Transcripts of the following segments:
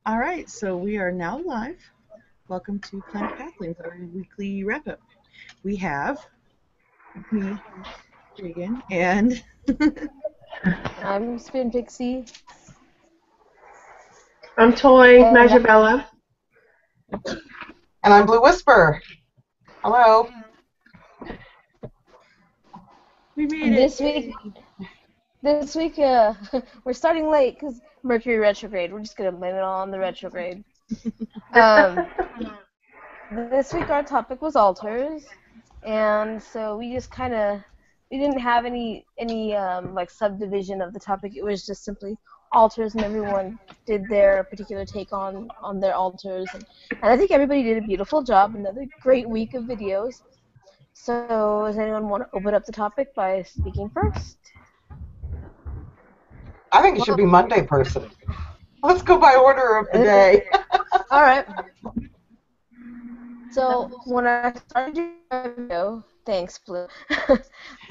All right, so we are now live. Welcome to Planet Pathlings, our weekly wrap up. We have me, Regan, and I'm Spin Pixie, I'm Toy and Majabella. And I'm Blue Whisper. Hello. we made it. this week, this week, we're starting late because Mercury retrograde. We're just gonna blame it all on the retrograde. Um, this week our topic was altars, and so we just we didn't have any like subdivision of the topic. It was just simply altars, and everyone did their particular take on their altars, and I think everybody did a beautiful job. Another great week of videos. So, does anyone want to open up the topic by speaking first? I think it should be Monday person. Let's go by order of the day. All right. So when I started doing my video, thanks, Blue.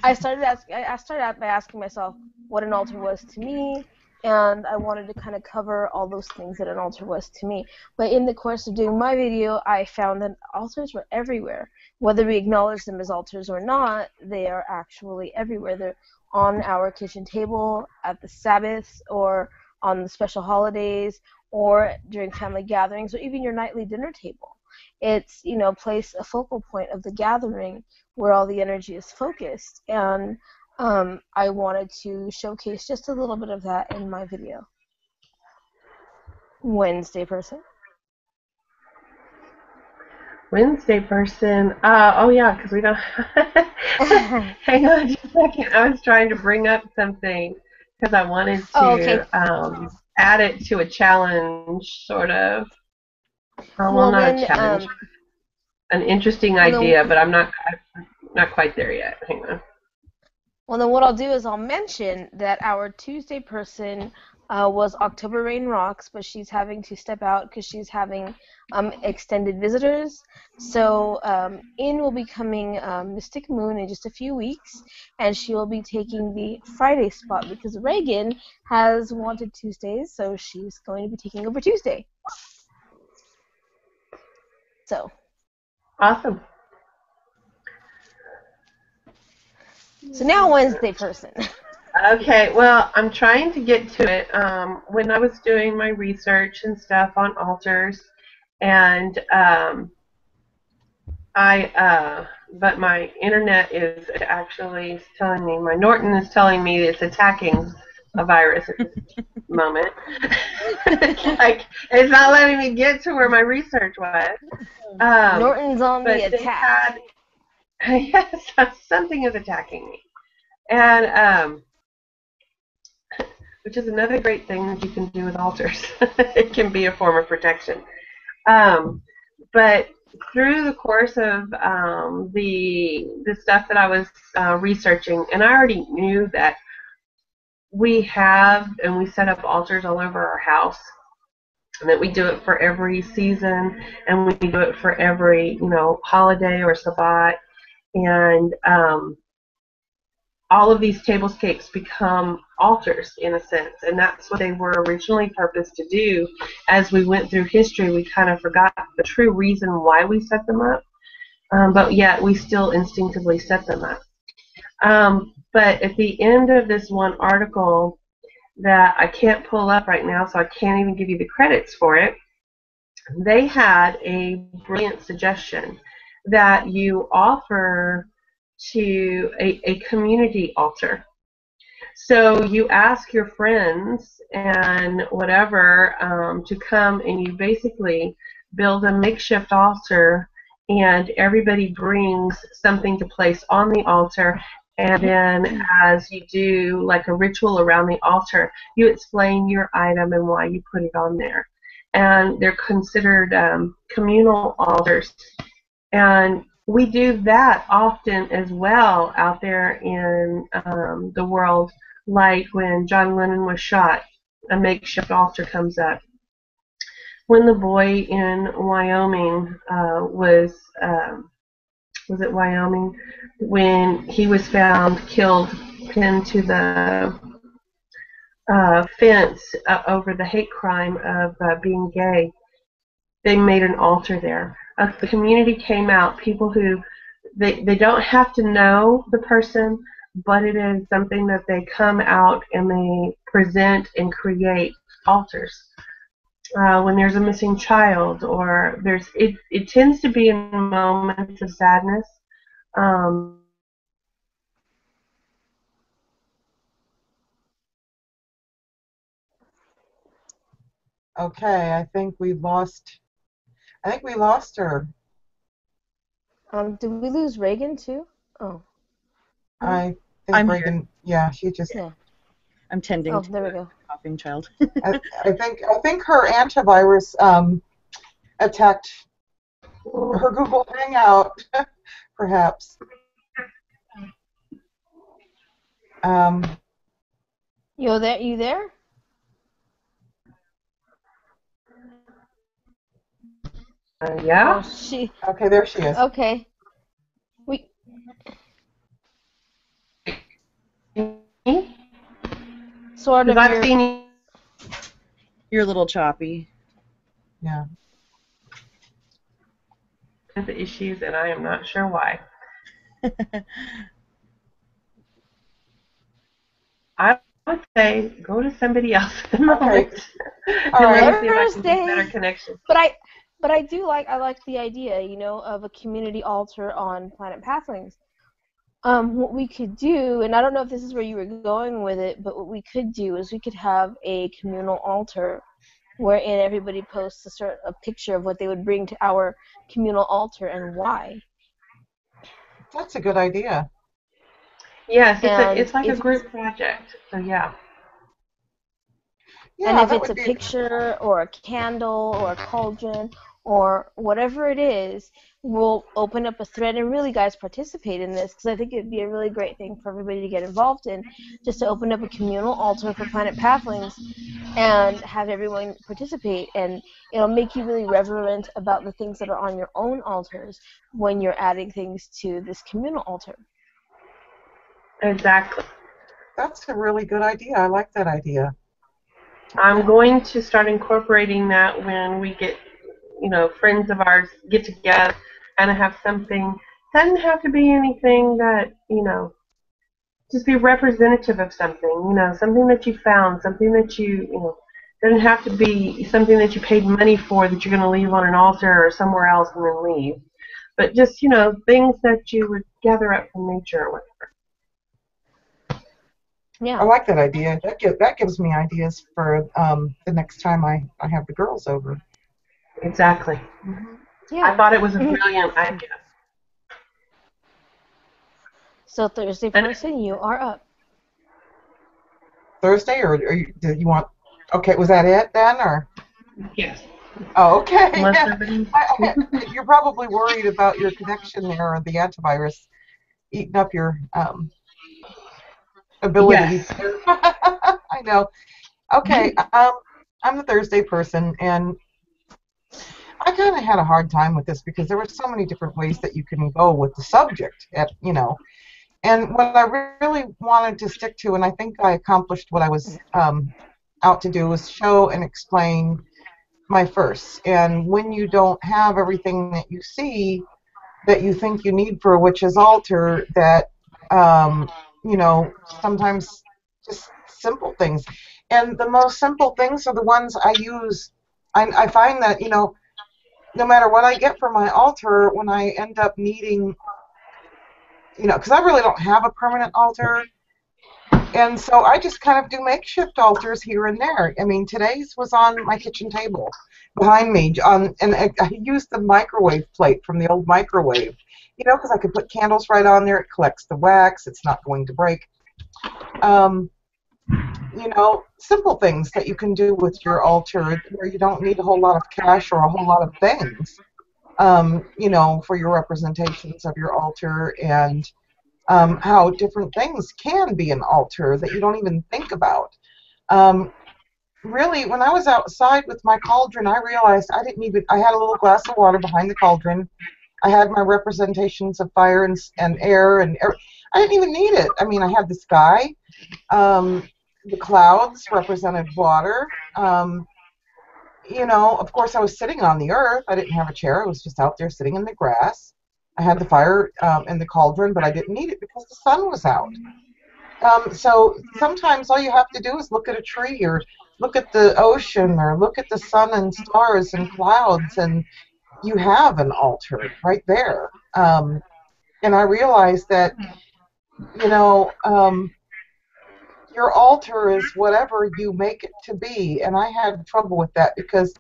I started out by asking myself what an altar was to me, and I wanted to kind of cover all those things that an altar was to me. But in the course of doing my video, I found that altars were everywhere. Whether we acknowledge them as altars or not, they are actually everywhere. They're on our kitchen table, at the Sabbaths, or on the special holidays, or during family gatherings, or even your nightly dinner table. It's, place a focal point of the gathering where all the energy is focused, and I wanted to showcase just a little bit of that in my video. Wednesday person. Wednesday person. Oh yeah, because we don't. Hang on just a second. I was trying to bring up something because I wanted Oh, okay. to add it to a challenge, sort of. Well, Well not a then, challenge. An interesting idea, but I'm not quite there yet. Hang on. well then, what I'll do is I'll mention that our Tuesday person was October Rain Rocks, but she's having to step out because she's having extended visitors. So in will be coming Mystic Moon in just a few weeks, and she will be taking the Friday spot because Reagan has wanted Tuesdays, so she's going to be taking over Tuesday. So. Awesome. So now Wednesday person. Okay, well, I'm trying to get to it. When I was doing my research and stuff on altars, and but my internet is actually telling me, my Norton is telling me it's attacking a virus at this moment. Like, it's not letting me get to where my research was. Norton's on the attack. Yes, something is attacking me. And, which is another great thing that you can do with altars. It can be a form of protection. But through the course of the stuff that I was researching, and I already knew that we have and we set up altars all over our house, and that we do it for every season, and we do it for every holiday or Sabbat, and all of these tablescapes become altars in a sense, and that's what they were originally purposed to do. As we went through history, we kind of forgot the true reason why we set them up, but yet we still instinctively set them up. But at the end of this one article that I can't pull up right now, so I can't even give you the credits for it, they had a brilliant suggestion that you offer to a community altar. So you ask your friends and whatever to come, and you basically build a makeshift altar, and everybody brings something to place on the altar, and then as you do like a ritual around the altar, you explain your item and why you put it on there. And they're considered communal altars. And we do that often as well out there in the world, like when John Lennon was shot, a makeshift altar comes up. When the boy in Wyoming was it Wyoming? When he was found killed, pinned to fence over the hate crime of being gay. They made an altar there. The community came out, people who they don't have to know the person, but it is something that they come out and they present and create altars. When there's a missing child, or it tends to be in moments of sadness. Um, Okay, I think we lost. I think we lost her. Did we lose Reagan too? Oh, I think I'm Reagan. here. Yeah, she just. yeah. I'm tending Oh, to there we a go. coughing child. I think her antivirus attacked her Google Hangout, perhaps. Um, You there? You there? yeah. Oh, she. okay, there she is. Okay. We. Sort of. Because I've seen You're a little choppy. Yeah. the issues, and I am not sure why. I would say go to somebody else at the moment. All And let right. me see if I can get better Thursday. connection. But I do I like the idea, of a community altar on Planet Pathlings. What we could do, and I don't know if this is where you were going with it, but what we could do is we could have a communal altar wherein everybody posts a picture of what they would bring to our communal altar and why. That's a good idea. Yes, And it's like a if group project. So yeah. Yeah, And if that it's a would be. picture or a candle or a cauldron or whatever it is, we'll open up a thread. And really, guys, participate in this because I think it'd be a really great thing for everybody to get involved in, just to open up a communal altar for Planet Pathlings and have everyone participate. And it'll make you really reverent about the things that are on your own altars when you're adding things to this communal altar. Exactly. That's a really good idea. I like that idea. I'm going to start incorporating that when we get, friends of ours get together and have something. Doesn't have to be anything that, just be representative of something, something that you found, something that doesn't have to be something that you paid money for that you're going to leave on an altar or somewhere else and then leave. But just, things that you would gather up from nature or whatever. Yeah. I like that idea. That gives me ideas for the next time I have the girls over. Exactly. Yeah. I thought it was a brilliant idea. So Thursday person, you are up. Thursday, or do you want? Okay, was that it then, or? Yes. Oh, okay. Unless somebody... You're probably worried about your connection there or the antivirus eating up your ability. Yes. I know. Okay, I'm the Thursday person, and I kind of had a hard time with this because there were so many different ways that you can go with the subject, And what I really wanted to stick to, and I think I accomplished what I was out to do, was show and explain my firsts. And when you don't have everything that you see that you think you need for a witch's altar, that, sometimes just simple things. And the most simple things are the ones I use. I find that, no matter what I get for my altar, when I end up needing, because I really don't have a permanent altar, and so I just kind of do makeshift altars here and there. I mean, today's was on my kitchen table behind me, and I used the microwave plate from the old microwave, because I could put candles right on there. It collects the wax. It's not going to break. Simple things that you can do with your altar where you don't need a whole lot of cash or a whole lot of things, for your representations of your altar, and how different things can be an altar that you don't even think about. Really, when I was outside with my cauldron, I realized I had a little glass of water behind the cauldron. I had my representations of fire and air, and I didn't even need it. I mean, I had the sky. the clouds represented water. Of course, I was sitting on the earth. I didn't have a chair. I was just out there sitting in the grass. I had the fire in the cauldron, but I didn't need it because the sun was out. So sometimes all you have to do is look at a tree or look at the ocean or look at the sun and stars and clouds, and you have an altar right there. And I realized that, you know, um, your altar is whatever you make it to be. And I had trouble with that because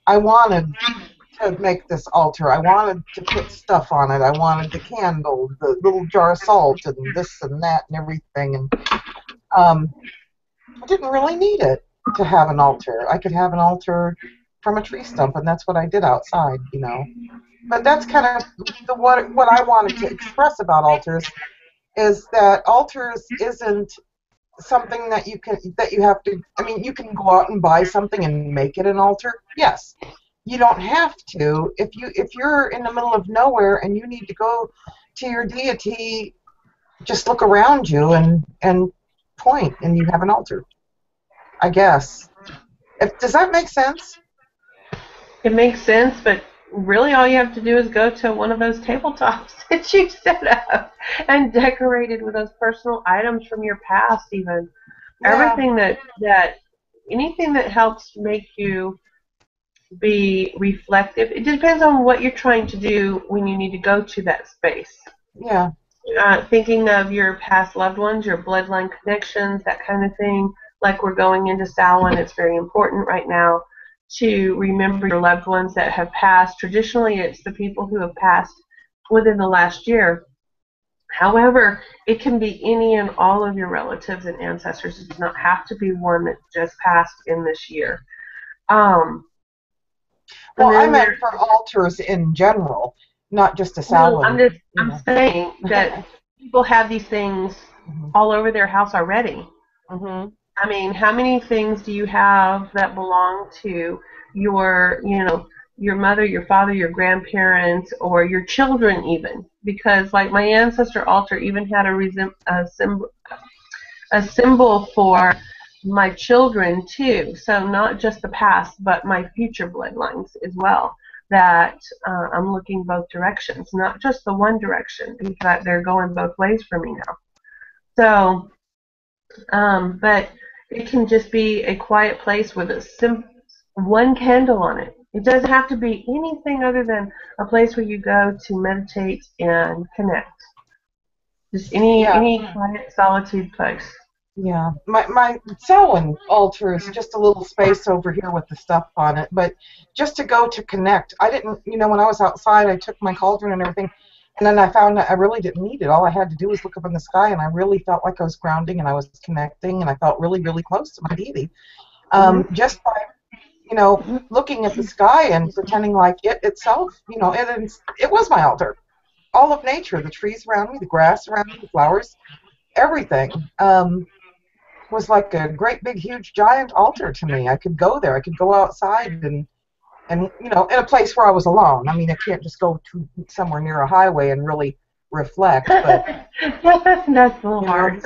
I wanted to make this altar. I wanted to put stuff on it. I wanted the candle, the little jar of salt, and this and that and everything. And I didn't really need it to have an altar. I could have an altar from a tree stump, and that's what I did outside. But that's kind of what I wanted to express about altars is that altars isn't something that you have to. I mean, you can go out and buy something and make it an altar. Yes, you don't have to. If you're in the middle of nowhere and you need to go to your deity, just look around you and point, and you have an altar. I guess. Does that make sense? It makes sense, but really all you have to do is go to one of those tabletops that you set up and decorated with those personal items from your past even. Yeah. Everything anything that helps make you be reflective. It depends on what you're trying to do when you need to go to that space. Yeah. Thinking of your past loved ones, your bloodline connections, that kind of thing. Like we're going into Samhain, it's very important right now to remember your loved ones that have passed. Traditionally, it's the people who have passed within the last year. However, it can be any and all of your relatives and ancestors. It does not have to be one that just passed in this year. Well, I meant for altars in general, not just a Samhain. I'm saying that people have these things all over their house already. Mm-hmm. I mean, how many things do you have that belong to your mother, your father, your grandparents, or your children even? Because like my ancestor altar even had a symbol for my children too. So not just the past, but my future bloodlines as well. That I'm looking both directions, not just the one direction, because they're going both ways for me now. So, but it can just be a quiet place with one candle on it. It doesn't have to be anything other than a place where you go to meditate and connect. Just any quiet solitude place. Yeah, my Samhain altar is just a little space over here with the stuff on it, but just to go to connect. I didn't, when I was outside, I took my cauldron and everything, and then I found that I really didn't need it. All I had to do was look up in the sky, and I really felt like I was grounding, and I was connecting, and I felt really, really close to my deity. Just by, looking at the sky and pretending like it itself, it was my altar. All of nature, the trees around me, the grass around me, the flowers, everything. Was like a great big huge giant altar to me. I could go there. I could go outside and in a place where I was alone. I mean, I can't just go to somewhere near a highway and really reflect. But that's a little hard.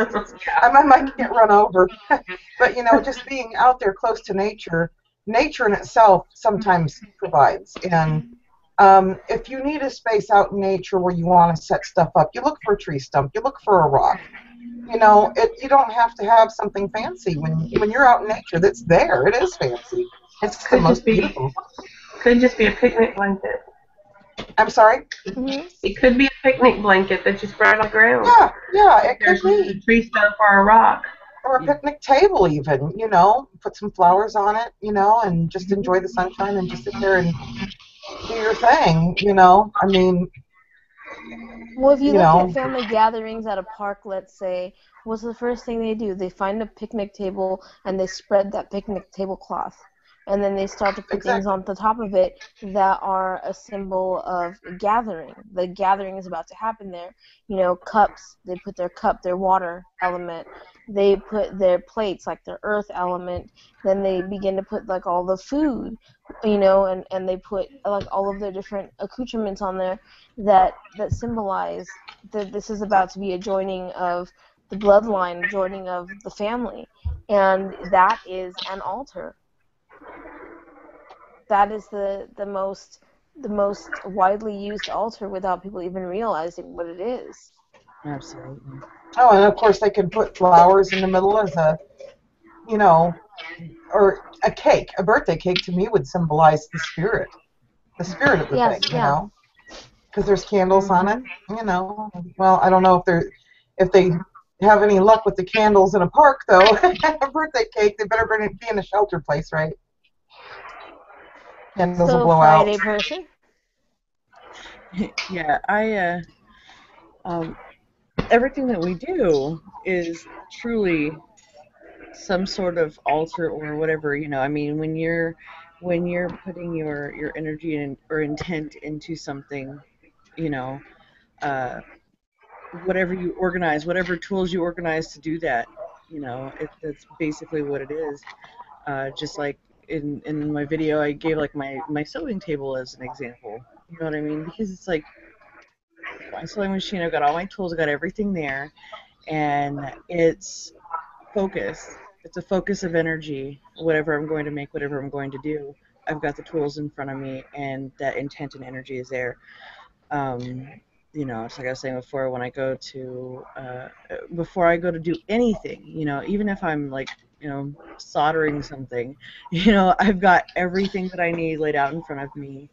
I might get run over. But just being out there close to nature in itself sometimes provides. And if you need a space out in nature where you want to set stuff up, you look for a tree stump. You look for a rock. You don't have to have something fancy when you're out in nature. That's there. It is fancy. It's the most beautiful. Could just be a picnic blanket. I'm sorry? Mm-hmm. It could be a picnic blanket that you spread on the ground. Yeah, it could be. A tree stump or a rock. Or a picnic table even, put some flowers on it, and just enjoy the sunshine and just sit there and do your thing, I mean, well, if you look at family gatherings at a park, let's say, what's the first thing they do? They find a picnic table and they spread that picnic tablecloth. And then they start to put things on the top of it that are a symbol of gathering. The gathering is about to happen there. Cups, they put their cup, their water element. They put their plates, like their earth element. Then they begin to put like all the food, and they put like all of their different accoutrements on there that symbolize that this is about to be a joining of the bloodline joining of the family, and that is an altar. That is the most widely used altar without people even realizing what it is. Absolutely. Oh, and of course they can put flowers in the middle as a, you know, or a cake. A birthday cake to me would symbolize the spirit of the Yes, thing, yeah. because there's candles on it, Well, I don't know if they have any luck with the candles in a park though. A birthday cake, they better be in a shelter place, right? Candles will So blow out. Friday person. Yeah, everything that we do is truly some sort of altar or whatever, I mean, when you're putting your energy or intent into something, you know, uh, whatever you organize, whatever tools you organize to do that, that's basically what it is. Just like in my video, I gave like my sewing table as an example. You know what I mean? Because it's like my sewing machine, I've got all my tools, I've got everything there, and it's focus. It's a focus of energy. Whatever I'm going to make, whatever I'm going to do, I've got the tools in front of me, and that intent and energy is there. Um, it's like I was saying before, when I go to, before I go to do anything, even if I'm like, soldering something, I've got everything that I need laid out in front of me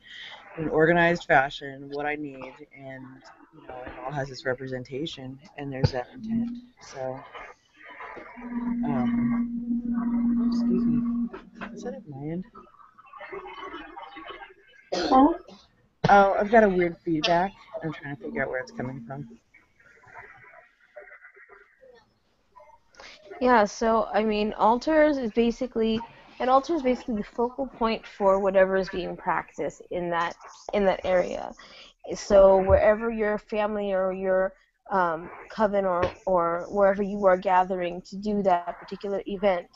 in an organized fashion, what I need, and, it all has its representation, and there's that intent. So, excuse me. Is that at my end? Huh? Oh, I've got a weird feedback. I'm trying to figure out where it's coming from. Yeah, so I mean, an altar is basically the focal point for whatever is being practiced in that area. So wherever your family or your coven or wherever you are gathering to do that particular event,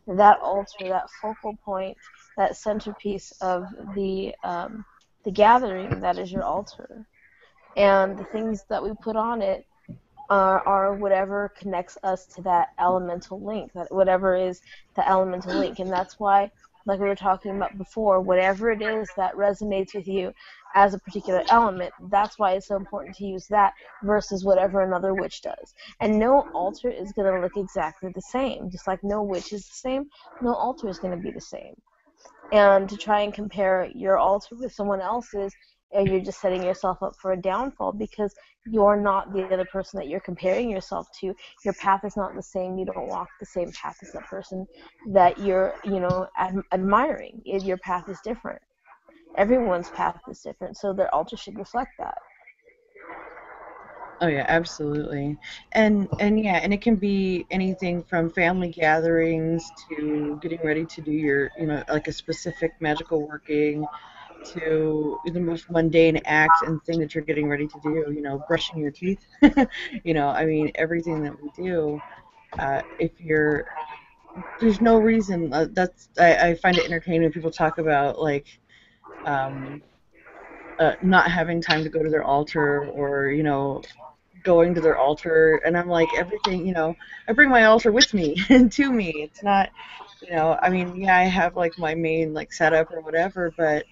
that altar, that focal point, that centerpiece of the gathering, that is your altar. And the things that we put on it are whatever connects us to that elemental link, that whatever is the elemental link. And that's why, like we were talking about before, whatever it is that resonates with you as a particular element, that's why it's so important to use that versus whatever another witch does. And no altar is going to look exactly the same. Just like no witch is the same, no altar is going to be the same. And to try and compare your altar with someone else's, you're just setting yourself up for a downfall, because you're not the other person that you're comparing yourself to. Your path is not the same. You don't walk the same path as that person that you're, admiring. Your path is different. Everyone's path is different, so their altar should reflect that. Oh yeah, absolutely. And yeah, and it can be anything from family gatherings to getting ready to do your, like a specific magical working, to the most mundane act and thing that you're getting ready to do, brushing your teeth. I mean, everything that we do, if you're, there's no reason, I find it entertaining when people talk about like, um, not having time to go to their altar, or, going to their altar, and I'm like, everything, I bring my altar with me and to me. It's not, I mean, yeah, I have like my main like setup or whatever, but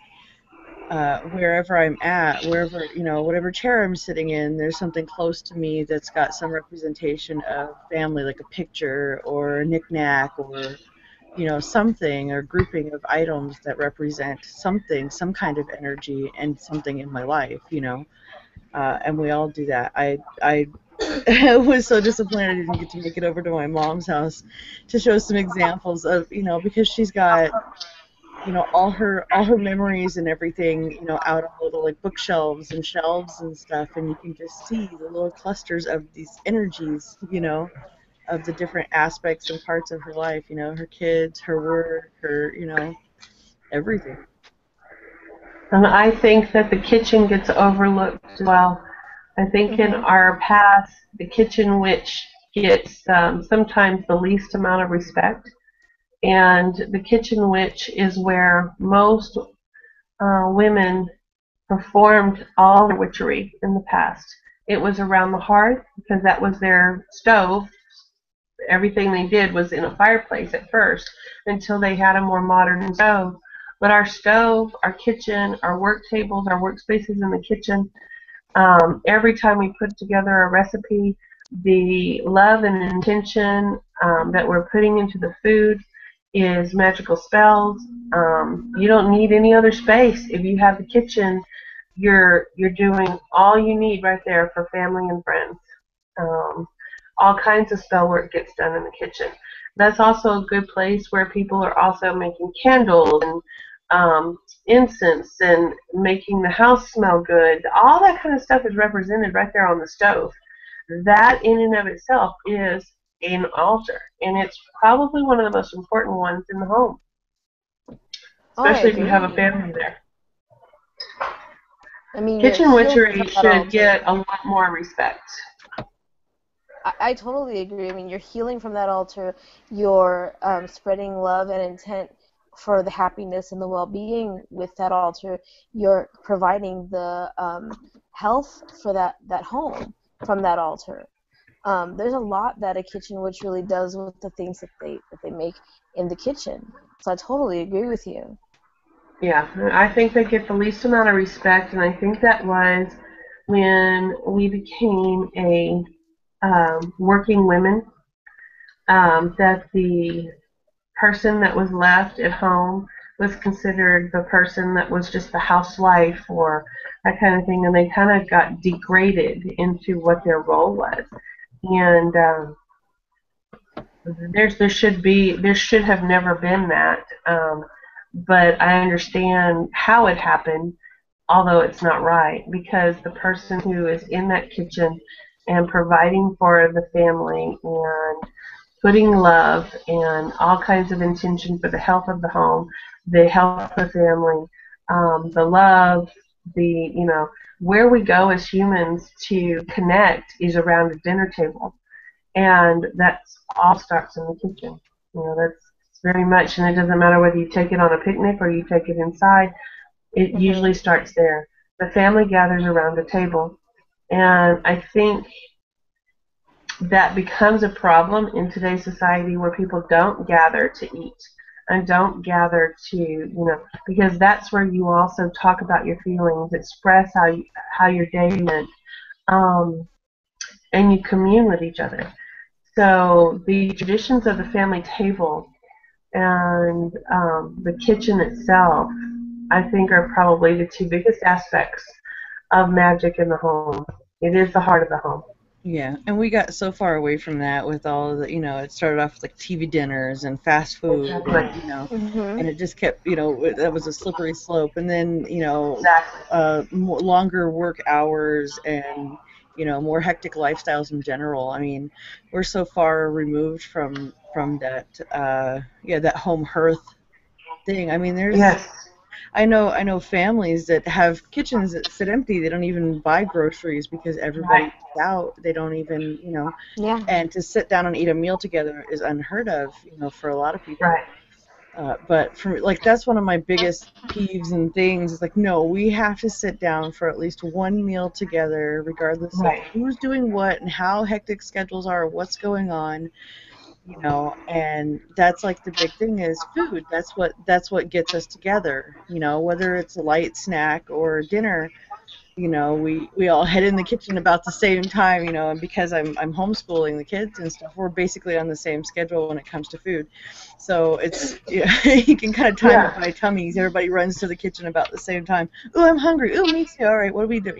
wherever I'm at, wherever, whatever chair I'm sitting in, there's something close to me that's got some representation of family, like a picture or a knickknack, or, something, or grouping of items that represent something, some kind of energy and something in my life, and we all do that. I was so disappointed I didn't get to make it over to my mom's house to show some examples of, because she's got, all her memories and everything, out on little like bookshelves and shelves and stuff, and you can just see the little clusters of these energies, of the different aspects and parts of her life, her kids, her work, her, everything. And I think that the kitchen gets overlooked as well. I think in our past, the kitchen witch gets sometimes the least amount of respect. And the kitchen witch is where most women performed all their witchery in the past. It was around the hearth because that was their stove, everything they did was in a fireplace at first until they had a more modern stove. But our stove, our kitchen, our work tables, our workspaces in the kitchen, every time we put together a recipe, the love and intention that we're putting into the food is magical spells. You don't need any other space. If you have the kitchen, you're doing all you need right there for family and friends. Um, all kinds of spell work gets done in the kitchen. That's also a good place where people are also making candles and incense and making the house smell good. All that kind of stuff is represented right there on the stove. That in and of itself is an altar, and it's probably one of the most important ones in the home, Oh, I especially if you have a agree. family there. I mean, you're Kitchen healing witchery from that should altar. get a lot more respect. I totally agree. I mean, you're healing from that altar. You're spreading love and intent for the happiness and the well-being with that altar. You're providing the health for that home from that altar. There's a lot that a kitchen witch really does with the things that they make in the kitchen. So I totally agree with you. Yeah, I think they get the least amount of respect, and I think that was when we became a working women, that the person that was left at home was considered the person that was just the housewife or that kind of thing, and they kind of got degraded into what their role was. And there should have never been that, but I understand how it happened, although it's not right, because the person who is in that kitchen and providing for the family and putting love and all kinds of intention for the health of the home, the health of the family, the love, where we go as humans to connect is around a dinner table, and that's all starts in the kitchen. That's very much, and it doesn't matter whether you take it on a picnic or you take it inside. It Hmm. usually starts there. The family gathers around the table, and I think that becomes a problem in today's society where people don't gather to eat and don't gather because that's where you also talk about your feelings, express how your day went, um, and you commune with each other. So the traditions of the family table and the kitchen itself, I think, are probably the two biggest aspects of magic in the home. It is the heart of the home. Yeah, and we got so far away from that with all of the, it started off with like TV dinners and fast food Exactly. and, Hmm. and it just kept, that was a slippery slope. And then, Exactly. more, longer work hours and, more hectic lifestyles in general. I mean, we're so far removed from that, that home hearth thing. I mean, Yes. I know families that have kitchens that sit empty. They don't even buy groceries because everybody Right. eats out. They don't even, Yeah. and to sit down and eat a meal together is unheard of, for a lot of people. Right. But for like that's one of my biggest peeves and things is like, no, we have to sit down for at least one meal together, regardless of Right. who's doing what and how hectic schedules are, what's going on, and that's like the big thing is food. That's what gets us together, whether it's a light snack or dinner. We all head in the kitchen about the same time, and because I'm homeschooling the kids and stuff, we're basically on the same schedule when it comes to food. So it's you can kind of time it Yeah. by tummies. Everybody runs to the kitchen about the same time. Ooh, I'm hungry. Ooh, me too. All right, what do we do?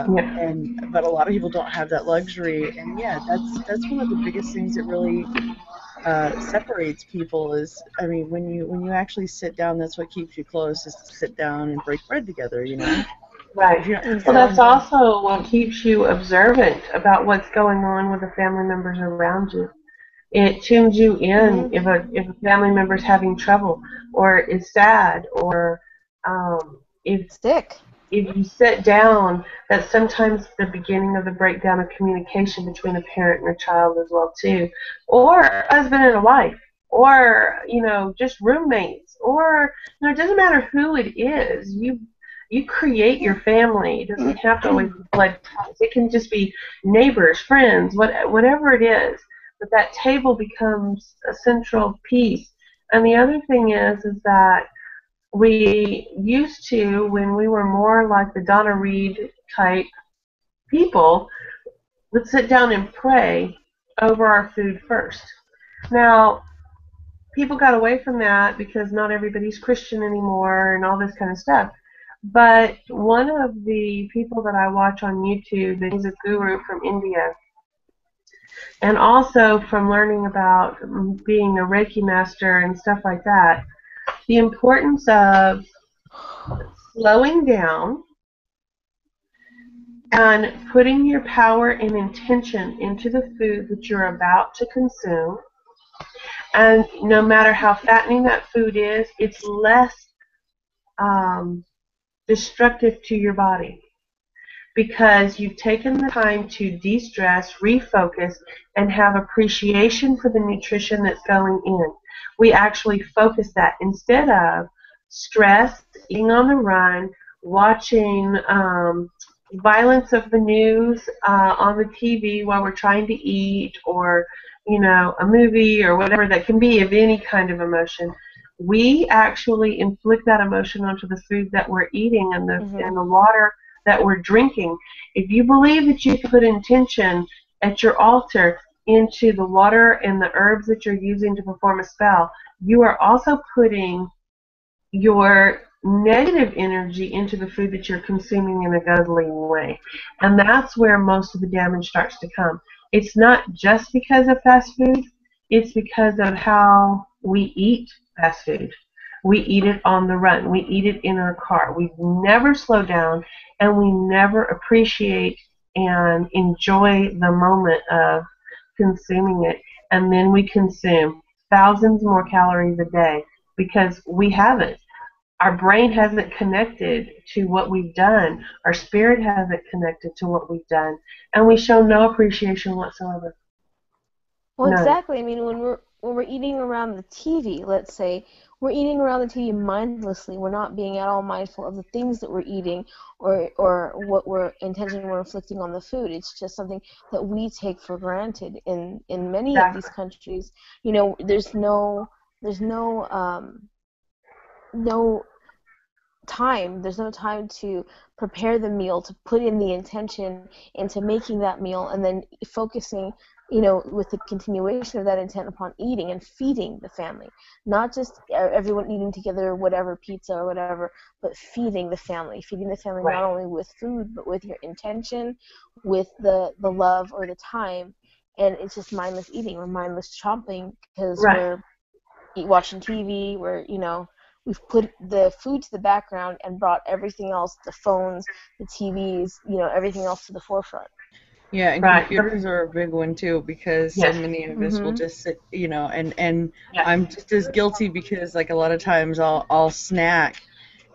Yeah. But a lot of people don't have that luxury, and yeah, that's one of the biggest things that really separates people is, I mean, when you actually sit down, that's what keeps you close, is to sit down and break bread together. Right. If you're not, Well, that's Exactly. also what keeps you observant about what's going on with the family members around you. It tunes you in Hmm. if a family member's having trouble or is sad or if Sick. you sit down, that's sometimes the beginning of the breakdown of communication between a parent and a child as well too, or a husband and a wife, or just roommates, or it doesn't matter who it is. You create your family. It doesn't have to always be blood ties. It can just be neighbors, friends, whatever it is. but that table becomes a central piece. And the other thing is that we used to, when we were more like the Donna Reed type people, would sit down and pray over our food first. Now, people got away from that because not everybody's Christian anymore and all this kind of stuff. But one of the people that I watch on YouTube, and he's a guru from India, and also from learning about being a Reiki master and stuff like that, the importance of slowing down and putting your power and intention into the food that you're about to consume. And no matter how fattening that food is, it's less destructive to your body because you've taken the time to de-stress, refocus, and have appreciation for the nutrition that's going in. We actually focus that instead of stress, eating on the run, watching violence of the news on the TV while we're trying to eat, or a movie or whatever that can be of any kind of emotion. We actually inflict that emotion onto the food that we're eating and the water that we're drinking. If you believe that you can put intention at your altar into the water and the herbs that you're using to perform a spell, you are also putting your negative energy into the food that you're consuming in a guzzling way. And that's where most of the damage starts to come. It's not just because of fast food, it's because of how we eat fast food. We eat it on the run. We eat it in our car. We never slow down, and we never appreciate and enjoy the moment of consuming it. And then we consume thousands more calories a day because we haven't. Our brain hasn't connected to what we've done. Our spirit hasn't connected to what we've done. And we show no appreciation whatsoever. Well, None. exactly. I mean, when we're eating around the TV, let's say, we're eating around the TV mindlessly. We're not being at all mindful of the things that we're eating or what we're inflicting on the food. It's just something that we take for granted in many of these countries. There's no time. There's no time to prepare the meal, to put in the intention into making that meal, and then focusing, with the continuation of that intent upon eating and feeding the family. Not just everyone eating together, whatever, pizza or whatever, but feeding the family. Feeding the family Right. not only with food, but with your intention, with the love or the time. And it's just mindless eating or mindless chomping because Right. we're watching TV, we've put the food to the background and brought everything else, the phones, the TVs, everything else to the forefront. Yeah, and Right. computers are a big one too because so Yes. many of us will just sit, and Yes. I'm just as guilty because like a lot of times I'll snack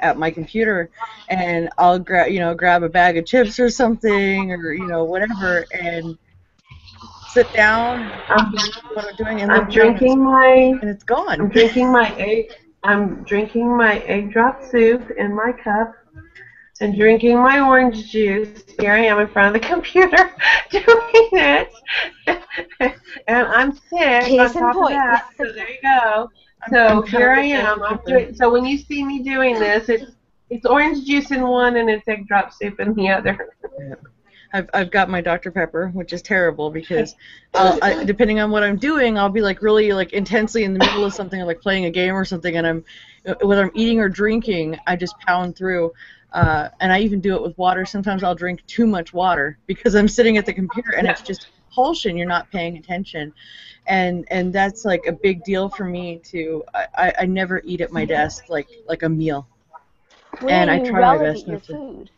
at my computer and I'll grab a bag of chips or something or whatever and sit down, I'm, what I'm doing, and I'm look down drinking my and it's gone. I'm drinking my egg. I'm drinking my egg drop soup in my cup and drinking my orange juice. Here I am in front of the computer doing it, and I'm sick Case on in top of point. that. So there you go. So I'm here I pounding am. Dr. I'm Pepper. doing. So when you see me doing this, it's orange juice in one and it's egg drop soup in the other. I've got my Dr. Pepper, which is terrible because depending on what I'm doing, I'll be like really like intensely in the middle of something, like playing a game or something, and whether I'm eating or drinking, I just pound through. And I even do it with water. Sometimes I'll drink too much water because I'm sitting at the computer and it's just compulsion. You're not paying attention, and that's like a big deal for me too. I never eat at my desk like a meal, and I try my best not to. Food.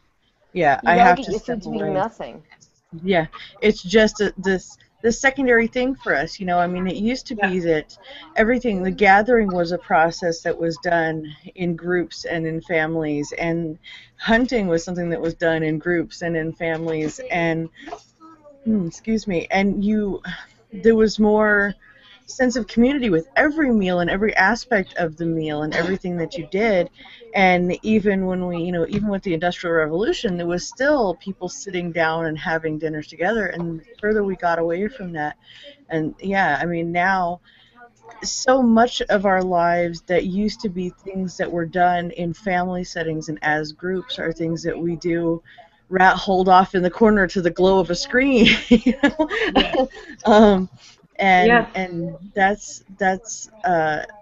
Yeah, You I have relegate to your step food to being away. nothing. Yeah, it's just this secondary thing for us, I mean, it used to be that the gathering was a process that was done in groups and in families, and hunting was something that was done in groups and in families, and excuse me, and there was more sense of community with every meal and every aspect of the meal and everything that you did. And even when even with the Industrial Revolution, there was still people sitting down and having dinners together. And the further we got away from that, And yeah, I mean, now so much of our lives that used to be things that were done in family settings and as groups are things that we do rat holed off in the corner to the glow of a screen. You Yes. know? um, Yes. and that's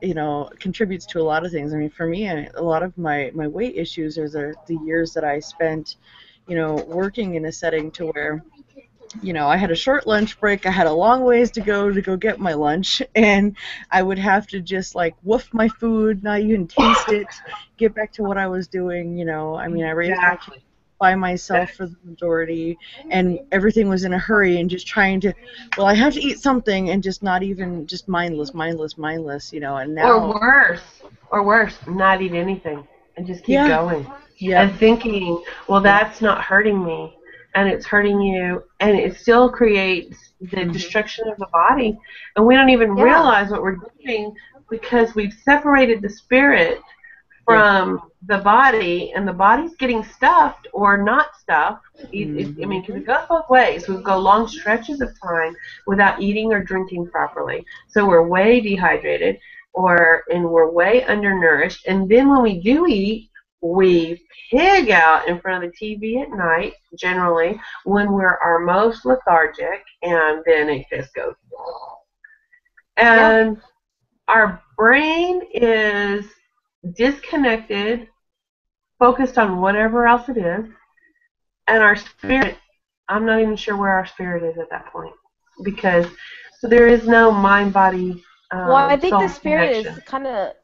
you know, contributes to a lot of things. I mean, for me, a lot of my weight issues are the years that I spent, you know, working in a setting to where, you know, I had a short lunch break. I had a long ways to go get my lunch, and I would have to just like woof my food, not even taste it, get back to what I was doing. You know, I mean, I raised my kids Exactly. by myself That's for the majority, and everything was in a hurry and just trying to, well, I have to eat something, and just not even just mindless. You know, and Or now, worse, not eat anything and just keep yeah, going. yep, And thinking, well, yep, that's not hurting me, and it's hurting you, and it still creates the hmm, destruction of the body, and we don't even Yeah. realize what we're doing because we've separated the spirit yep, from the body, and the body's getting stuffed or not stuffed. I hmm, mean, because it goes both ways. We go long stretches of time without eating or drinking properly, so we're way dehydrated, and we're way undernourished. And then when we do eat, we pig out in front of the TV at night, generally when we're our most lethargic, and then it just goes. Yeah. And our brain is disconnected, focused on whatever else it is, and our spirit, I'm not even sure where our spirit is at that point, because so there is no mind body Well, I think the soul spirit is connection. kind of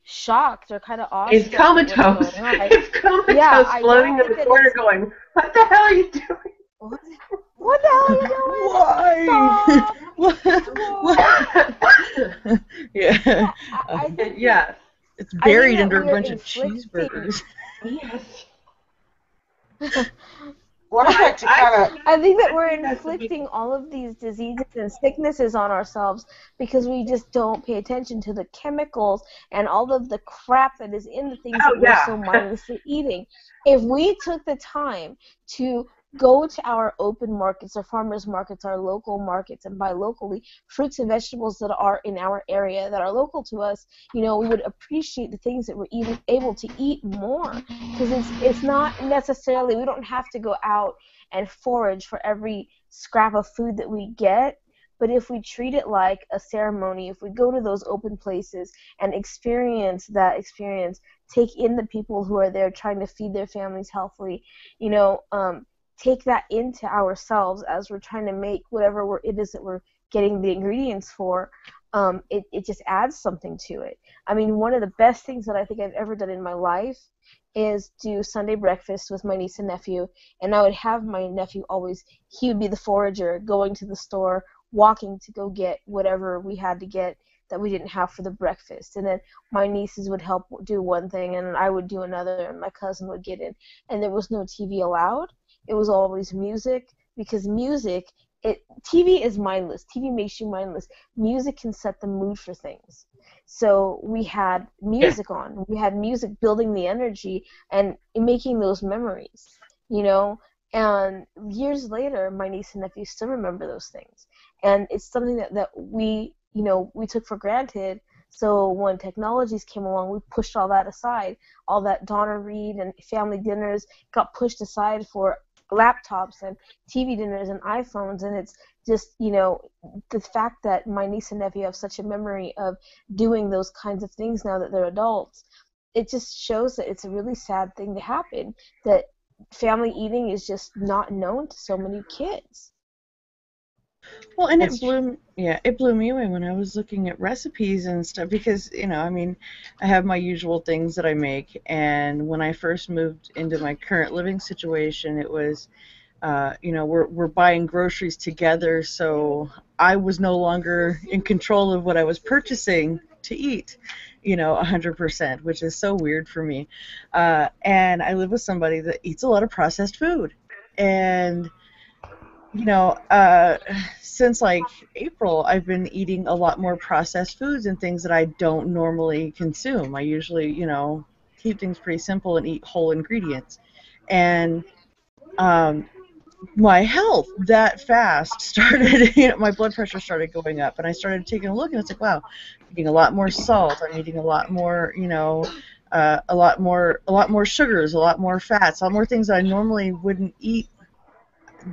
shocked or kind of It's awestruck at what's comatose. going on. It's Yeah, comatose, I don't floating in the think that corner, it's going, "What the hell are you doing?" what, what the hell are you doing? why, Stop! what, Stop! what, yeah, Yeah, I think that Yes. it's I think buried that under a we're bunch of inflicting. cheeseburgers. Yes. What I like to I kind of I think that I we're think that's the inflicting big. all of these diseases and sicknesses on ourselves because we just don't pay attention to the chemicals and all of the crap that is in the things Oh that we're yeah. so mindlessly eating. If we took the time to go to our open markets, our farmers markets, our local markets, and buy locally fruits and vegetables that are in our area that are local to us, we would appreciate the things that we're able to eat more because it's not necessarily we don't have to go out and forage for every scrap of food that we get. But if we treat it like a ceremony, if we go to those open places and experience that experience, take in the people who are there trying to feed their families healthily, take that into ourselves as we're trying to make whatever it is that we're getting the ingredients for. It just adds something to it. I mean, one of the best things that I think I've ever done in my life is do Sunday breakfast with my niece and nephew, and I would have my nephew always, he would be the forager, going to the store, walking to go get whatever we had to get that we didn't have for the breakfast. And then my nieces would help do one thing, and I would do another, and my cousin would get in. And there was no TV allowed. It was always music, because TV is mindless. TV makes you mindless. Music can set the mood for things. So we had Yes. music on. We had music building the energy and making those memories, you know. And years later, my niece and nephew still remember those things. And it's something that we took for granted. So when technologies came along, we pushed all that aside. All that Donna Reed and family dinners got pushed aside for laptops and TV dinners and iPhones. And it's just, the fact that my niece and nephew have such a memory of doing those kinds of things now that they're adults, it just shows that it's a really sad thing to happen, that family eating is just not known to so many kids. Well, and it's it blew me away when I was looking at recipes and stuff because, you know, I mean, I have my usual things that I make, and when I first moved into my current living situation, it was, you know, we're buying groceries together, so I was no longer in control of what I was purchasing to eat, you know, 100%, which is so weird for me. And I live with somebody that eats a lot of processed food, and you know, since like April, I've been eating a lot more processed foods and things that I don't normally consume. I usually, you know, keep things pretty simple and eat whole ingredients. And um, my health that fast started, my blood pressure started going up, and I started taking a look, and it's like, wow, I'm eating a lot more salt, I'm eating a lot more, a lot more sugars, a lot more fats, a lot more things that I normally wouldn't eat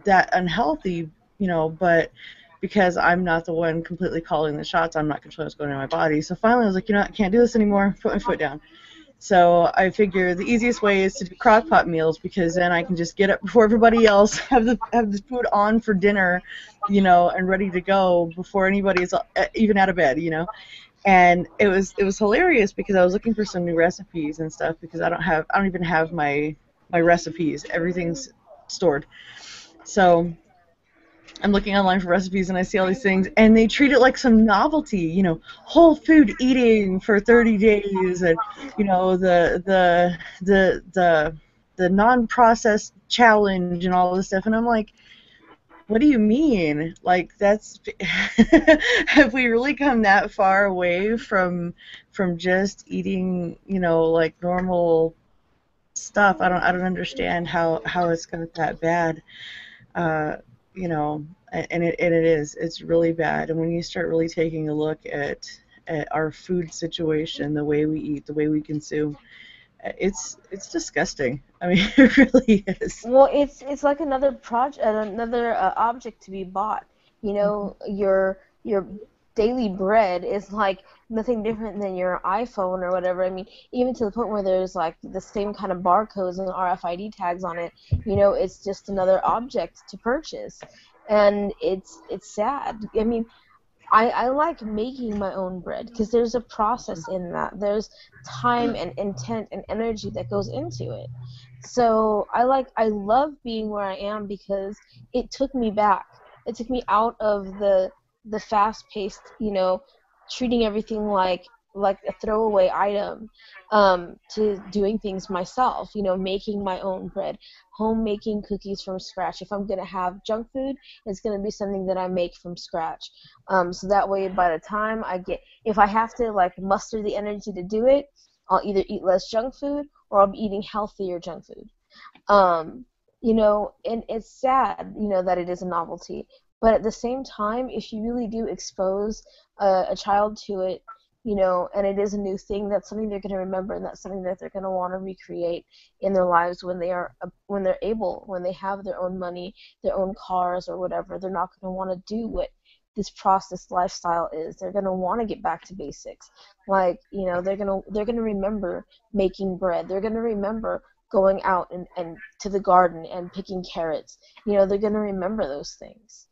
that unhealthy, but because I'm not the one completely calling the shots, I'm not controlling what's going on in my body. So finally I was like, I can't do this anymore, put my foot down. So I figure the easiest way is to do crock pot meals, because then I can just get up before everybody else, have the food on for dinner, and ready to go before anybody's even out of bed. And it was hilarious, because I was looking for some new recipes and stuff, because I don't even have my recipes. Everything's stored. So I'm looking online for recipes, and I see all these things, and they treat it like some novelty, whole food eating for 30 days, and the non-processed challenge and all this stuff, and I'm like, what do you mean? Like, that's have we really come that far away from just eating, like normal stuff? I don't understand how it's got that bad. uh, and it's really bad. And when you start really taking a look at our food situation, the way we eat, the way we consume, it's disgusting. I mean, it really is. Well, it's like another project, another object to be bought. Your daily bread is like nothing different than your iPhone or whatever. I mean, even to the point where there's like the same kind of barcodes and RFID tags on it. It's just another object to purchase, and it's sad. I mean, I like making my own bread because there's a process in that. There's time and intent and energy that goes into it. So I love being where I am because it took me back. It took me out of the fast paced, treating everything like a throwaway item, to doing things myself, making my own bread, home making cookies from scratch. If I'm gonna have junk food, it's gonna be something that I make from scratch. So that way by the time if I have to like muster the energy to do it, I'll either eat less junk food or I'll be eating healthier junk food. Um, and it's sad, that it is a novelty. But at the same time, if you really do expose a child to it, and it is a new thing, that's something they're going to remember, and that's something that they're going to want to recreate in their lives when they're able, when they have their own money, their own cars or whatever. They're not going to want to do what this processed lifestyle is. They're going to want to get back to basics. Like, they're going to remember making bread. They're going to remember going out and to the garden and picking carrots. They're going to remember those things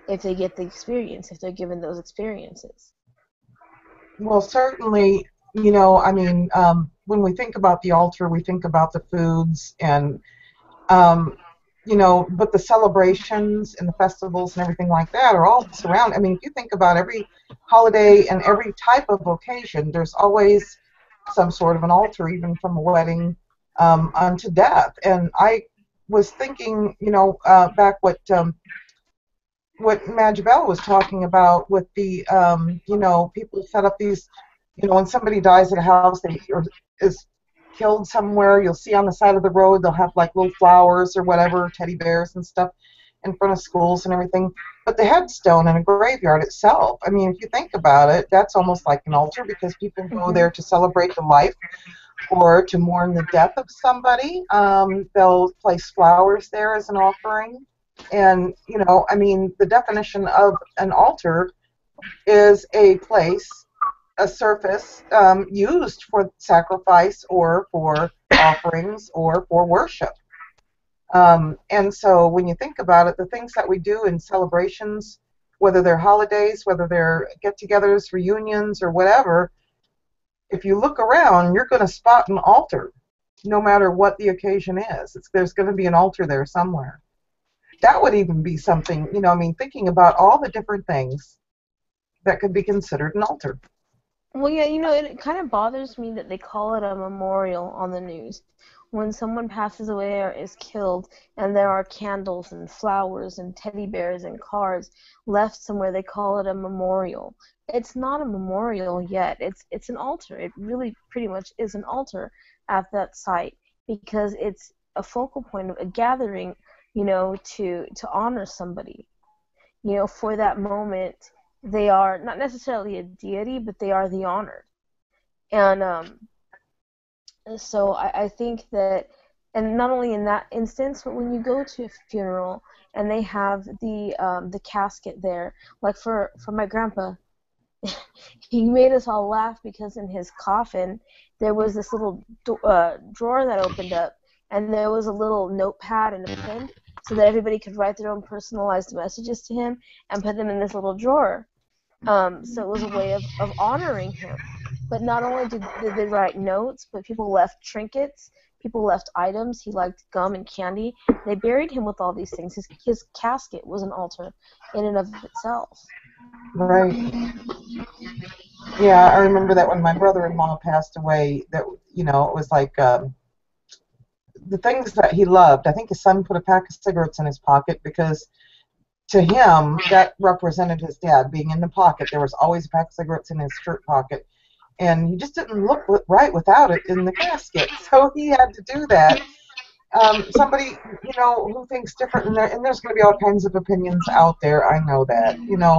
if they get the experience, if they're given those experiences. Well, certainly, when we think about the altar, we think about the foods and, but the celebrations and the festivals and everything like that are all surrounded. I mean, if you think about every holiday and every type of occasion, there's always some sort of an altar, even from a wedding unto death. And I was thinking, back what Majabella was talking about with the, people set up these, when somebody dies at a house or is killed somewhere, you'll see on the side of the road, they'll have like little flowers or whatever, teddy bears and stuff in front of schools and everything. But the headstone in a graveyard itself, I mean, if you think about it, that's almost like an altar because people go there to celebrate the life or to mourn the death of somebody. They'll place flowers there as an offering. And, I mean, the definition of an altar is a place, a surface used for sacrifice or for offerings or for worship. And so when you think about it, the things that we do in celebrations, whether they're holidays, whether they're get-togethers, reunions, or whatever, if you look around, you're going to spot an altar, no matter what the occasion is. There's going to be an altar there somewhere. That would even be something, thinking about all the different things that could be considered an altar. Well, yeah, it kind of bothers me that they call it a memorial on the news. When someone passes away or is killed and there are candles and flowers and teddy bears and cards left somewhere, they call it a memorial. It's not a memorial yet. It's an altar. It really pretty much is an altar at that site because it's a focal point of a gathering to honor somebody. For that moment, they are not necessarily a deity, but they are the honored. And so I think that, and not only in that instance, but when you go to a funeral and they have the casket there, like for my grandpa, he made us all laugh because in his coffin there was this little drawer that opened up, and there was a little notepad and a pen so that everybody could write their own personalized messages to him and put them in this little drawer. So it was a way of honoring him. But not only did they write notes, but people left trinkets, people left items. He liked gum and candy. They buried him with all these things. His casket was an altar in and of itself. Right. Yeah, I remember that when my brother-in-law passed away, that it was like the things that he loved. I think his son put a pack of cigarettes in his pocket because to him that represented his dad being in the pocket. There was always a pack of cigarettes in his shirt pocket, and he just didn't look right without it in the casket. So he had to do that. Somebody, who thinks different, and there's going to be all kinds of opinions out there. I know that,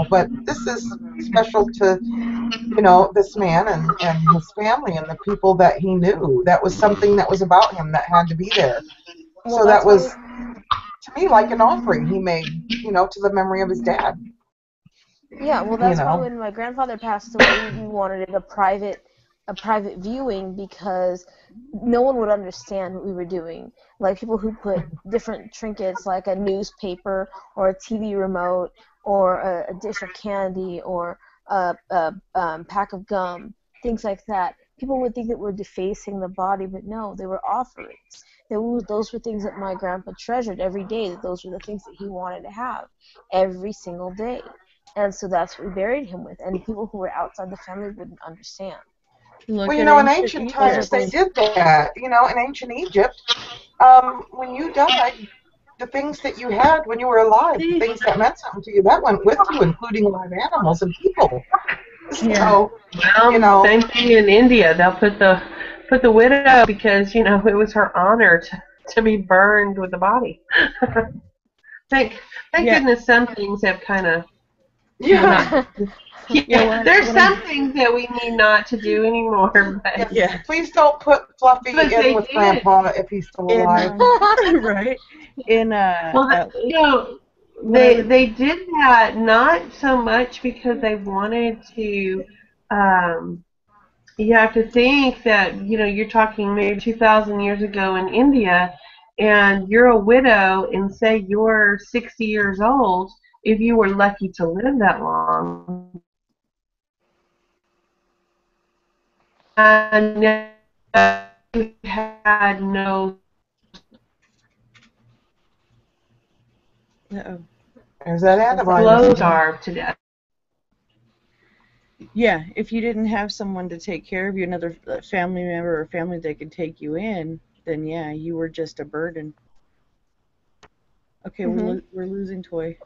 but this is special to, this man and his family and the people that he knew. That was something that was about him that had to be there. Well, So that was, to me, like an offering he made, to the memory of his dad. Yeah, well, that's why when my grandfather passed away, we wanted a private viewing because no one would understand what we were doing. Like people who put different trinkets, like a newspaper or a TV remote or a dish of candy or a pack of gum, things like that. People would think that we're defacing the body, but no, they were offerings. Those were things that my grandpa treasured every day. That those were the things that he wanted to have every single day. And so that's what we buried him with. And people who were outside the family wouldn't understand. Well, in ancient times they did that. In ancient Egypt, when you died, the things that you had when you were alive, the things that meant something to you, that went with you, including live animals and people. So, same thing in India. They'll put the widow because it was her honor to be burned with the body. Thank goodness some things have kind of there's some things that we need not to do anymore. But please don't put Fluffy in with Grandpa if he's still alive. Right. They did that not so much because they wanted to. You have to think that you're talking maybe 2,000 years ago in India, and you're a widow, and say you're 60 years old. If you were lucky to live that long, and you had no. There's that antibody. Slow starved to death. Yeah, if you didn't have someone to take care of you, another family member or family that could take you in, then yeah, you were just a burden. Okay, we're losing Toy.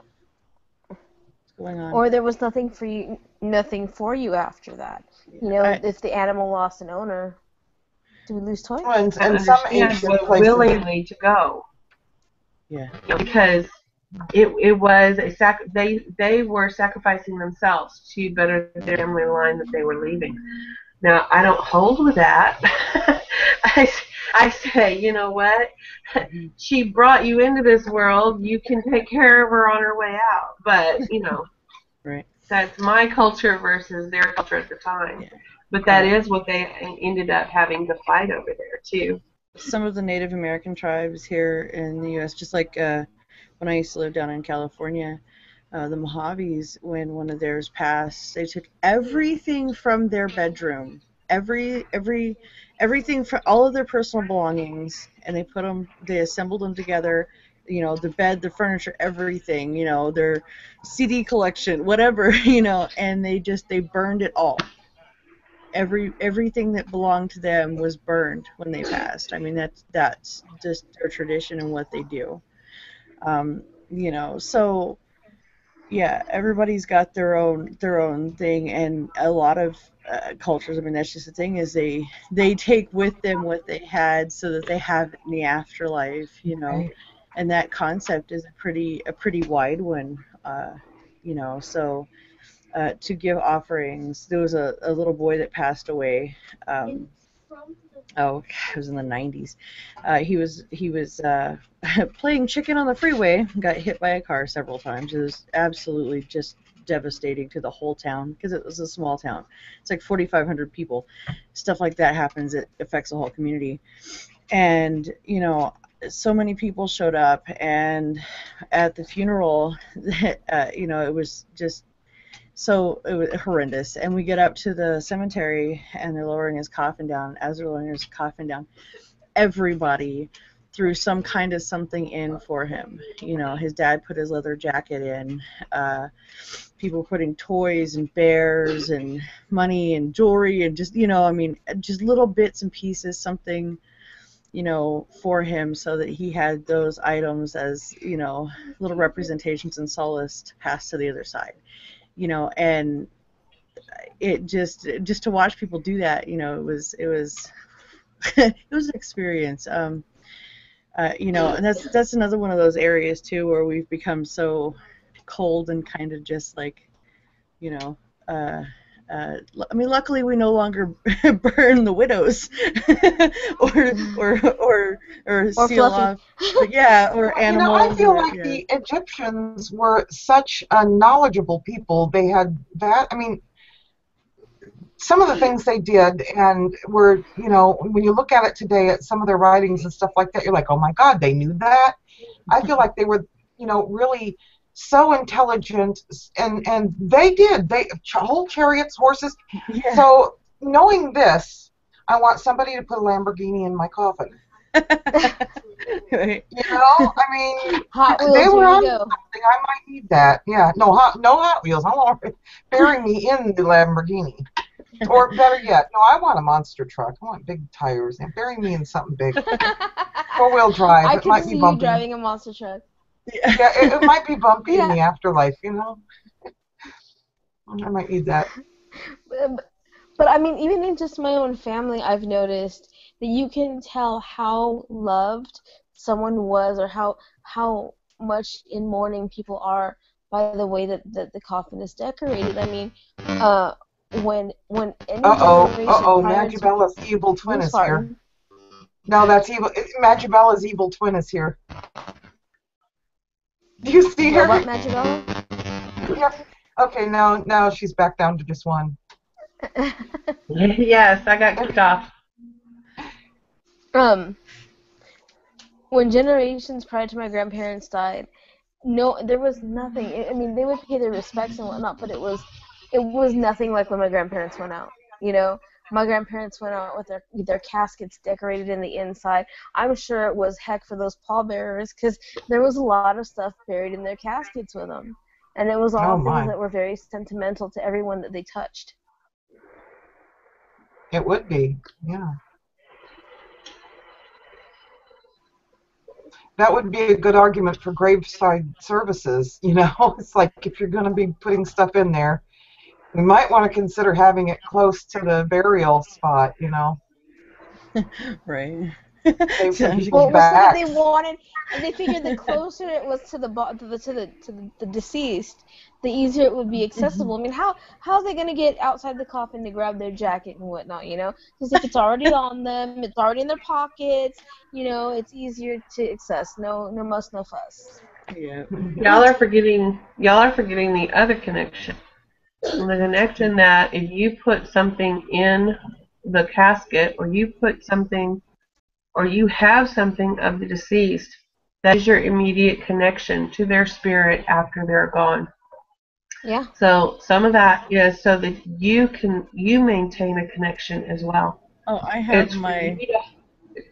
What's going on? Or there was nothing for you after that. If the animal lost an owner, do we lose Toy? And some ancient places willingly to go. Yeah. Because it was they were sacrificing themselves to better their family line that they were leaving. Now I don't hold with that. I say, you know what? She brought you into this world. You can take care of her on her way out. But right. That's my culture versus their culture at the time. Yeah. But that is what they ended up having to fight over there too. Some of the Native American tribes here in the U.S., just like when I used to live down in California, the Mojaves, when one of theirs passed, they took everything from their bedroom, everything for all of their personal belongings, and they assembled them together. The bed, the furniture, everything. Their CD collection, whatever. And they burned it all. Everything that belonged to them was burned when they passed. I mean, that's just their tradition and what they do. So yeah, everybody's got their own thing, and a lot of cultures, I mean, that's just the thing, is they take with them what they had so that they have it in the afterlife, Right. and that concept is a pretty wide one, you know. So to give offerings, there was a little boy that passed away. Oh, it was in the 90s. He was playing chicken on the freeway, got hit by a car several times. It was absolutely just devastating to the whole town because it was a small town. It's like 4,500 people. Stuff like that happens. It affects the whole community. And, you know, so many people showed up, and at the funeral, you know, it was just so it was horrendous. And we get up to the cemetery, and they're lowering his coffin down. As they're lowering his coffin down, everybody threw some kind of something in for him. You know, his dad put his leather jacket in. People putting toys and bears and money and jewelry and just, you know, I mean, just little bits and pieces, something, you know, for him, so that he had those items as, you know, little representations and solace to pass to the other side. You know, and it just to watch people do that, you know, it was it was an experience. You know, and that's another one of those areas too where we've become so cold and kind of just like, you know, I mean, luckily we no longer burn the widows or seal fluffy. off, but yeah, or You know, I animals. feel Or, like yeah. the Egyptians were such a knowledgeable people. They had that. I mean, some of the things they did and were, you know, when you look at it today at some of their writings and stuff like that, you're like, oh my God, they knew that. I feel like they were, you know, really so intelligent, and they did. They whole chariots, horses. Yeah. So knowing this, I want somebody to put a Lamborghini in my coffin. Right. You know, I mean, Hot Wheels, they were here on you go. something. I might need that. Yeah, no Hot Wheels. I want bury me in the Lamborghini. Or better yet, no, I want a monster truck. I want big tires and bury me in something big. 4-wheel drive. I It can might see be you bumpy. driving a monster truck. Yeah. Yeah, it might be bumpy in Yeah. the afterlife. You know, I might need that. But I mean, even in just my own family, I've noticed that you can tell how loved someone was, or how much in mourning people are by the way that the coffin is decorated. I mean, when any generation prior to Magibella's evil twin who's is here. farting? No, that's evil. Magibella's evil twin is here. Do you see her? Robot Magibella? Yep. Okay, now she's back down to just one. Yes, I got kicked off. When generations prior to my grandparents died, no, there was nothing. I mean, they would pay their respects and whatnot, but it was nothing like when my grandparents went out. You know, my grandparents went out with their caskets decorated in the inside. I'm sure it was heck for those pallbearers, because there was a lot of stuff buried in their caskets with them, and it was all Oh, my. things that were very sentimental to everyone that they touched. It would be, yeah. That would be a good argument for graveside services, you know? It's like, if you're going to be putting stuff in there, we might want to consider having it close to the burial spot, you know? Right. Save some Well, people's it was so that backs. they wanted, and they figured the closer it was to the deceased, the easier it would be accessible. I mean, how are they gonna get outside the coffin to grab their jacket and whatnot? You know, because if it's already on them, it's already in their pockets. You know, it's easier to access. No muss, no fuss. Yeah. Y'all are forgetting the other connection. The connection that if you put something in the casket, or you put something, or you have something of the deceased, that is your immediate connection to their spirit after they're gone. Yeah. So some of that is so that you maintain a connection as well. Oh, I have It's my for you to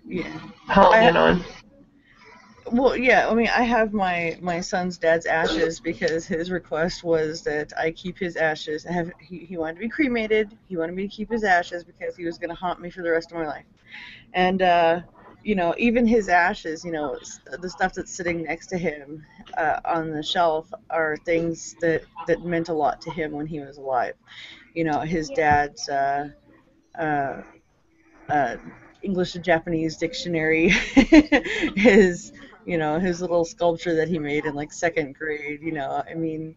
yeah. hone in on. Well, yeah. I mean, I have my son's dad's ashes because his request was that I keep his ashes. He wanted to be cremated. He wanted me to keep his ashes because he was going to haunt me for the rest of my life. And you know, even his ashes, you know, the stuff that's sitting next to him on the shelf are things that meant a lot to him when he was alive. You know, his dad's English to Japanese dictionary, his his little sculpture that he made in like second grade. I mean,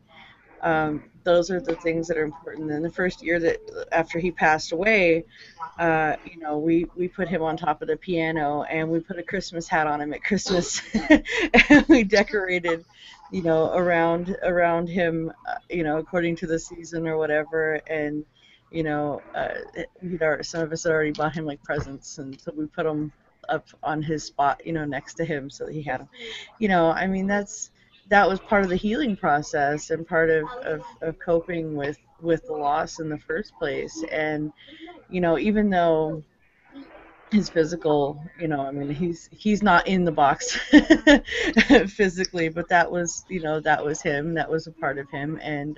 those are the things that are important. And the first year that after he passed away, we put him on top of the piano and we put a Christmas hat on him at Christmas, and we decorated, around him, according to the season or whatever. And some of us had already bought him like presents, and so we put them up on his spot, next to him, so that he had them. I mean, that was part of the healing process and part of coping with the loss in the first place. And even though his physical, I mean, he's not in the box physically, but that was him. That was a part of him. And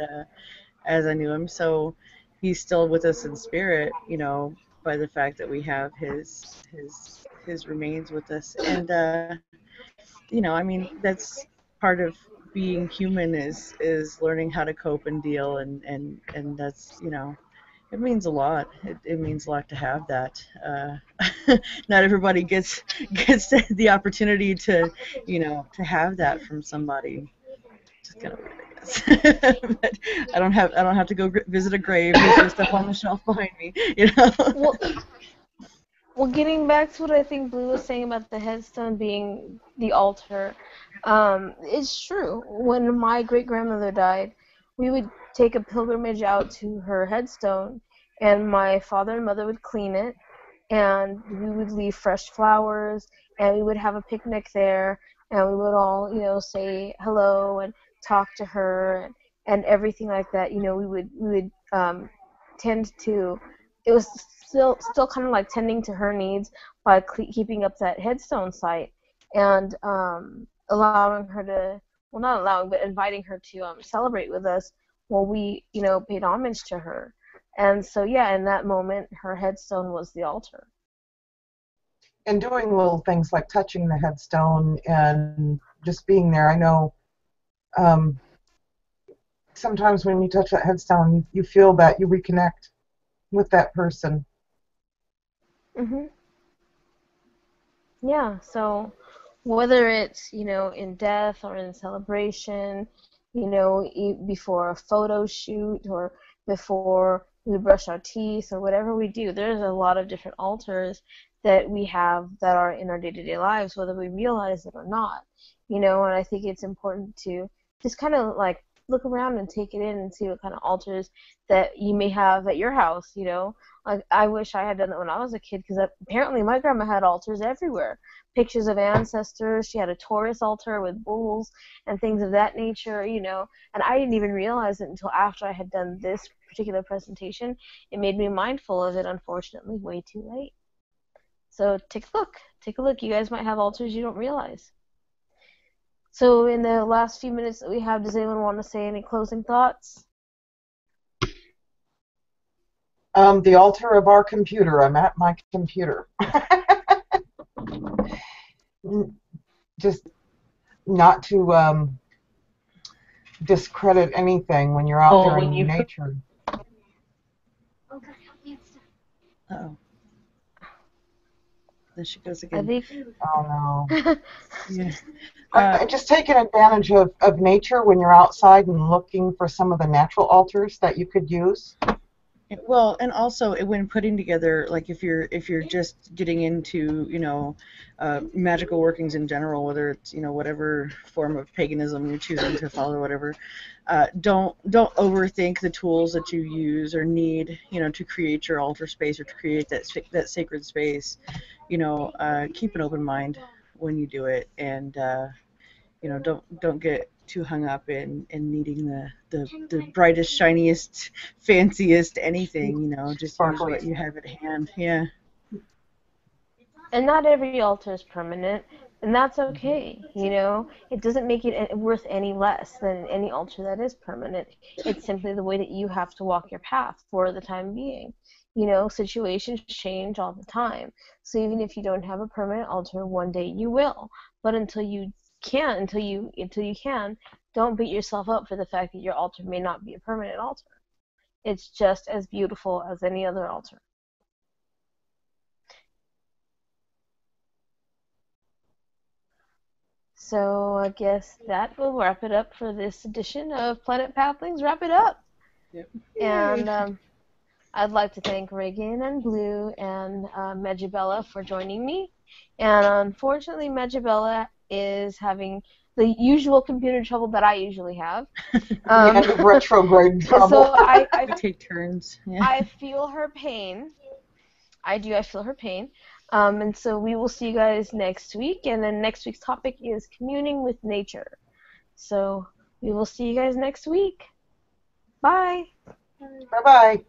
as I knew him, so he's still with us in spirit, by the fact that we have his remains with us. And I mean, that's part of being human, is learning how to cope and deal, and that's, it means a lot. It means a lot to have that. Not everybody gets the opportunity to have that from somebody. Just kind of weird, I guess. But I don't have to go visit a grave. There's just stuff on the shelf behind me. Well, getting back to what I think Blue was saying about the headstone being the altar, it's true. When my great-grandmother died, we would take a pilgrimage out to her headstone, and my father and mother would clean it, and we would leave fresh flowers, and we would have a picnic there, and we would all, say hello and talk to her and everything like that. We would tend to. It was still kind of like tending to her needs by keeping up that headstone site and allowing her to, well, not allowing, but inviting her to celebrate with us while we, paid homage to her. And so, yeah, in that moment, her headstone was the altar. And doing little things like touching the headstone and just being there. I know sometimes when you touch that headstone, you feel that you reconnect with that person. Mhm. Yeah. So whether it's in death or in celebration, before a photo shoot or before we brush our teeth or whatever we do, there's a lot of different altars that we have that are in our day-to-day lives, whether we realize it or not. And I think it's important to just kind of like look around and take it in and see what kind of altars that you may have at your house. Like I wish I had done that when I was a kid, because apparently my grandma had altars everywhere, pictures of ancestors. She had a Taurus altar with bulls and things of that nature. And I didn't even realize it until after I had done this particular presentation. It made me mindful of it, unfortunately, way too late. So take a look. Take a look. You guys might have altars you don't realize. So in the last few minutes that we have, does anyone want to say any closing thoughts? The altar of our computer. I'm at my computer. Just not to discredit anything when you're out there in nature. Uh-oh. There she goes again. Oh no. Yeah. Just taking advantage of nature when you're outside and looking for some of the natural altars that you could use. Well, and also when putting together, like if you're just getting into magical workings in general, whether it's whatever form of paganism you're choosing to follow or whatever, don't overthink the tools that you use or need to create your altar space or to create that sacred space. Keep an open mind when you do it, and don't get too hung up in needing the brightest, shiniest, fanciest anything. Just use what you have at hand. Yeah. And not every altar is permanent, and that's okay. It doesn't make it worth any less than any altar that is permanent. It's simply the way that you have to walk your path for the time being. Situations change all the time. So even if you don't have a permanent altar, one day you will. But until you can, don't beat yourself up for the fact that your altar may not be a permanent altar. It's just as beautiful as any other altar. So I guess that will wrap it up for this edition of Planet Pathlings. Wrap it up. Yep. And I'd like to thank Reagan and Blue and Megibella for joining me. And unfortunately, Megibella is having the usual computer trouble that I usually have. The end of retrograde trouble. So We take turns. Yeah. I feel her pain. I do. I feel her pain. And so we will see you guys next week. And then next week's topic is communing with nature. So we will see you guys next week. Bye. Bye-bye.